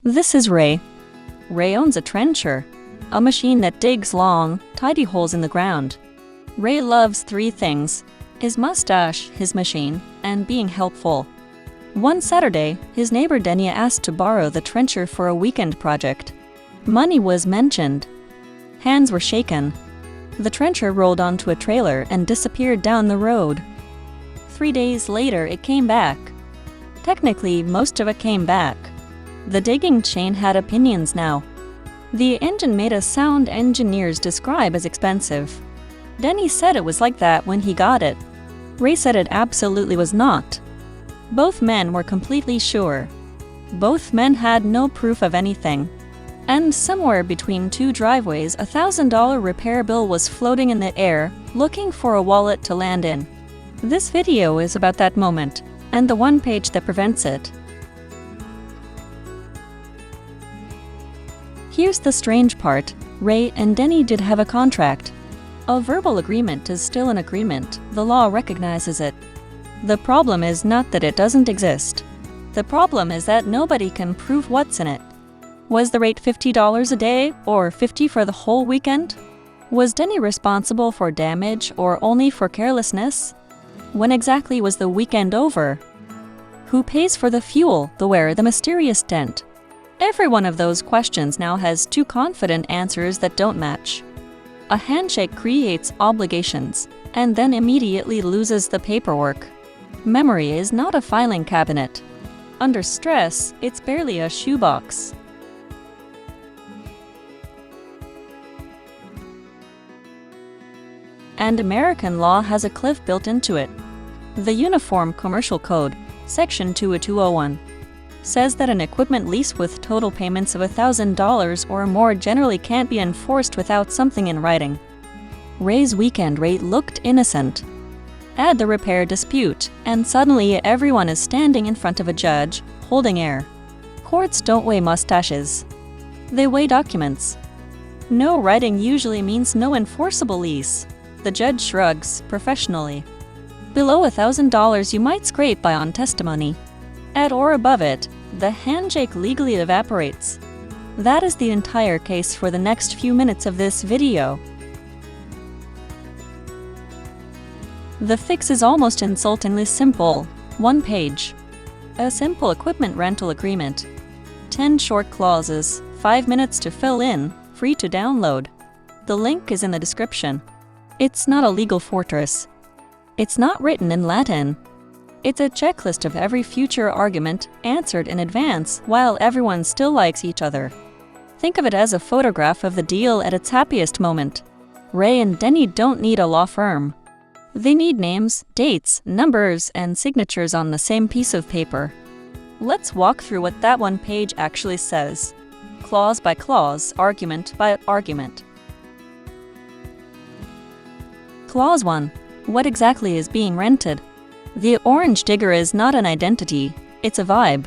This is Ray. Ray owns a trencher, a machine that digs long, tidy holes in the ground. Ray loves three things: his mustache, his machine, and being helpful. One Saturday, his neighbor Denny asked to borrow the trencher for a weekend project. Money was mentioned. Hands were shaken. The trencher rolled onto a trailer and disappeared down the road. 3 days later, it came back. Technically, most of it came back. The digging chain had opinions now. The engine made a sound engineers describe as expensive. Denny said it was like that when he got it. Ray said it absolutely was not. Both men were completely sure. Both men had no proof of anything. And somewhere between two driveways, a $1,000 repair bill was floating in the air, looking for a wallet to land in. This video is about that moment, and the one page that prevents it. Here's the strange part: Ray and Denny did have a contract. A verbal agreement is still an agreement. The law recognizes it. The problem is not that it doesn't exist. The problem is that nobody can prove what's in it. Was the rate $50 a day, or $50 for the whole weekend? Was Denny responsible for damage, or only for carelessness? When exactly was the weekend over? Who pays for the fuel, the wear, the mysterious dent? Every one of those questions now has two confident answers that don't match. A handshake creates obligations, and then immediately loses the paperwork. Memory is not a filing cabinet. Under stress, it's barely a shoebox. And American law has a cliff built into it. The Uniform Commercial Code, Section 20201, says that an equipment lease with total payments of $1,000 or more generally can't be enforced without something in writing. Ray's weekend rate looked innocent. Add the repair dispute, and suddenly everyone is standing in front of a judge, holding air. Courts don't weigh mustaches. They weigh documents. No writing usually means no enforceable lease. The judge shrugs, professionally. Below $1,000 you might scrape by on testimony. At or above it, the handshake legally evaporates. That is the entire case for the next few minutes of this video. The fix is almost insultingly simple. One page. A simple equipment rental agreement. 10 short clauses, 5 minutes to fill in, free to download. The link is in the description. It's not a legal fortress. It's not written in Latin. It's a checklist of every future argument answered in advance while everyone still likes each other. Think of it as a photograph of the deal at its happiest moment. Ray and Denny don't need a law firm. They need names, dates, numbers, and signatures on the same piece of paper. Let's walk through what that one page actually says. Clause by clause, argument by argument. Clause 1. What exactly is being rented? The orange digger is not an identity, it's a vibe.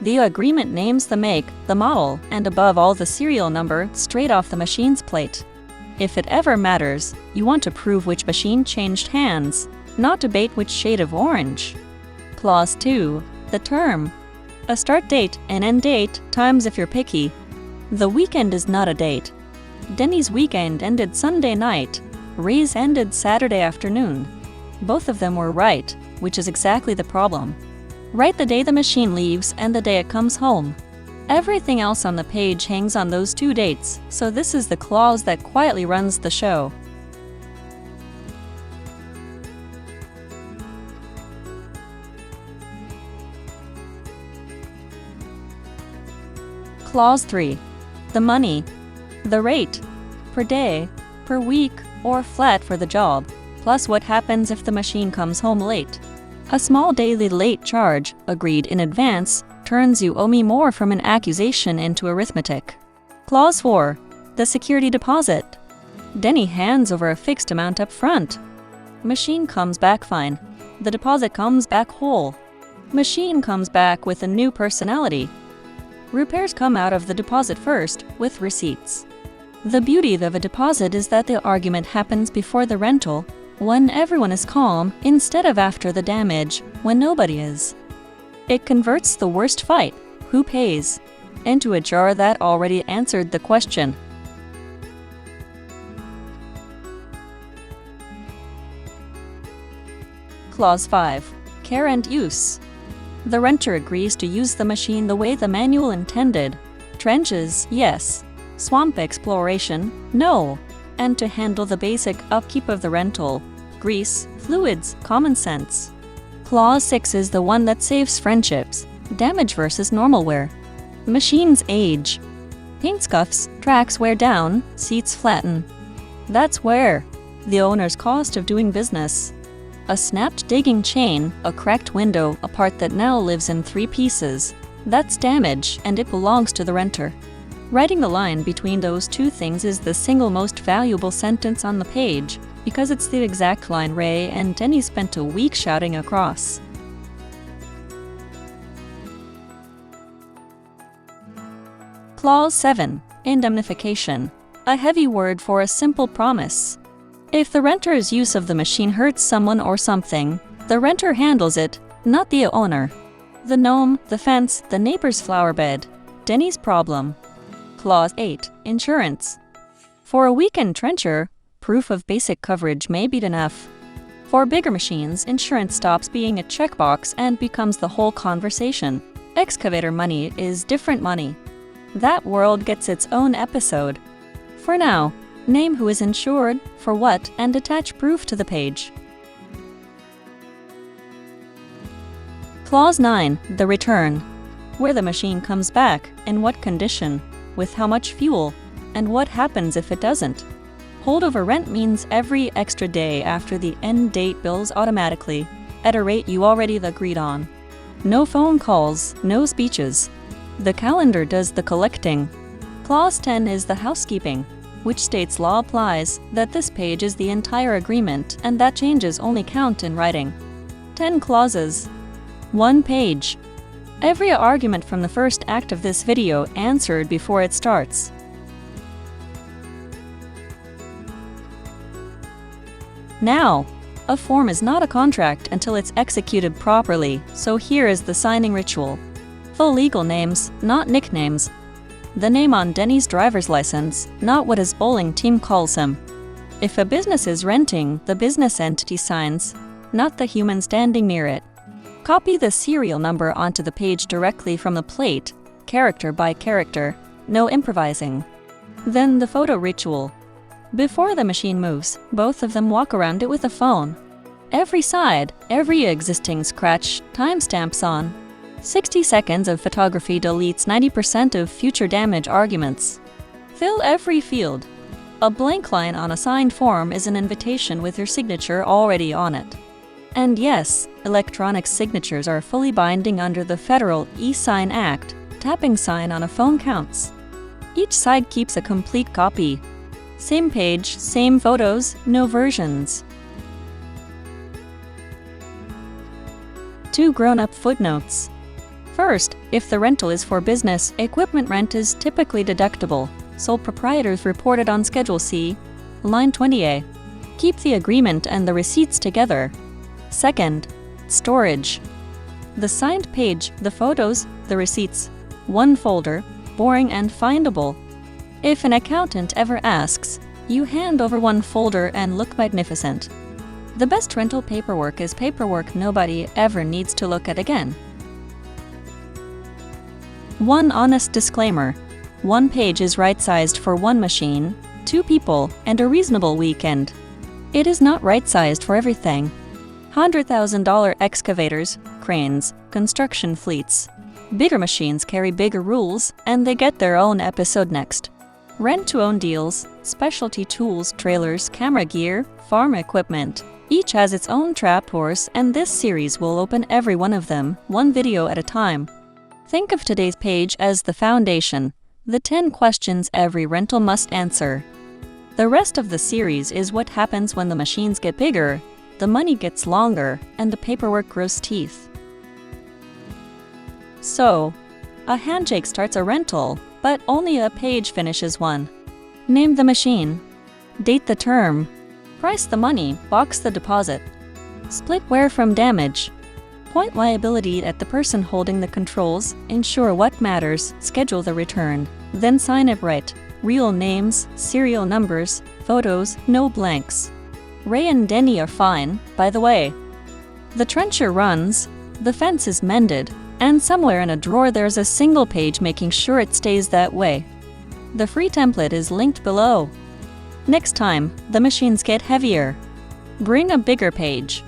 The agreement names the make, the model, and above all the serial number straight off the machine's plate. If it ever matters, you want to prove which machine changed hands, not debate which shade of orange. Clause 2. The term. A start date, an end date, times if you're picky. The weekend is not a date. Denny's weekend ended Sunday night. Ray's ended Saturday afternoon. Both of them were right, which is exactly the problem. Write the day the machine leaves and the day it comes home. Everything else on the page hangs on those two dates, so this is the clause that quietly runs the show. Clause 3. The money. The rate. Per day, per week, or flat for the job, plus what happens if the machine comes home late. A small daily late charge, agreed in advance, turns you owe me more from an accusation into arithmetic. Clause 4. The security deposit. Denny hands over a fixed amount up front. Machine comes back fine. The deposit comes back whole. Machine comes back with a new personality. Repairs come out of the deposit first, with receipts. The beauty of a deposit is that the argument happens before the rental, when everyone is calm, instead of after the damage, when nobody is. It converts the worst fight, who pays, into a jar that already answered the question. Clause 5. Care and use. The renter agrees to use the machine the way the manual intended. Trenches, yes. Swamp exploration, no. And to handle the basic upkeep of the rental. Grease, fluids, common sense. Clause 6 is the one that saves friendships. Damage versus normal wear. Machines age. Paint scuffs, tracks wear down, seats flatten. That's wear. The owner's cost of doing business. A snapped digging chain, a cracked window, a part that now lives in 3 pieces. That's damage, and it belongs to the renter. Writing the line between those two things is the single most valuable sentence on the page, because it's the exact line Ray and Denny spent a week shouting across. Clause 7. Indemnification. A heavy word for a simple promise. If the renter's use of the machine hurts someone or something, the renter handles it, not the owner. The gnome, the fence, the neighbor's flower bed. Denny's problem. Clause 8. Insurance. For a weekend trencher, proof of basic coverage may be enough. For bigger machines, insurance stops being a checkbox and becomes the whole conversation. Excavator money is different money. That world gets its own episode. For now, name who is insured, for what, and attach proof to the page. Clause 9. The return. Where the machine comes back, in what condition, with how much fuel, and what happens if it doesn't. Holdover rent means every extra day after the end date bills automatically, at a rate you already agreed on. No phone calls, no speeches. The calendar does the collecting. Clause 10 is the housekeeping, which states law applies, that this page is the entire agreement and that changes only count in writing. 10 clauses. 1 page. Every argument from the first act of this video answered before it starts. Now, a form is not a contract until it's executed properly, so here is the signing ritual. Full legal names, not nicknames. The name on Denny's driver's license, not what his bowling team calls him. If a business is renting, the business entity signs, not the human standing near it. Copy the serial number onto the page directly from the plate, character by character, no improvising. Then the photo ritual. Before the machine moves, both of them walk around it with a phone. Every side, every existing scratch, timestamps on. 60 seconds of photography deletes 90% of future damage arguments. Fill every field. A blank line on a signed form is an invitation with your signature already on it. And yes, electronic signatures are fully binding under the federal e-Sign Act. Tapping sign on a phone counts. Each side keeps a complete copy. Same page, same photos, no versions. 2 grown-up footnotes. First, if the rental is for business, equipment rent is typically deductible. Sole proprietors reported on Schedule C, line 20A. Keep the agreement and the receipts together. Second, storage. The signed page, the photos, the receipts. 1 folder, boring and findable. If an accountant ever asks, you hand over 1 folder and look magnificent. The best rental paperwork is paperwork nobody ever needs to look at again. 1 honest disclaimer. 1 page is right-sized for 1 machine, 2 people, and a reasonable weekend. It is not right-sized for everything. $100,000 excavators, cranes, construction fleets. Bigger machines carry bigger rules, and they get their own episode next. Rent-to-own deals, specialty tools, trailers, camera gear, farm equipment. Each has its own trap horse, and this series will open every one of them, 1 video at a time. Think of today's page as the foundation, the 10 questions every rental must answer. The rest of the series is what happens when the machines get bigger, the money gets longer, and the paperwork grows teeth. So, a handshake starts a rental, but only a page finishes one. Name the machine. Date the term. Price the money, box the deposit. Split wear from damage. Point liability at the person holding the controls, ensure what matters, schedule the return, then sign it right. Real names, serial numbers, photos, no blanks. Ray and Denny are fine, by the way. The trencher runs, the fence is mended, and somewhere in a drawer there's a single page making sure it stays that way. The free template is linked below. Next time, the machines get heavier. Bring a bigger page.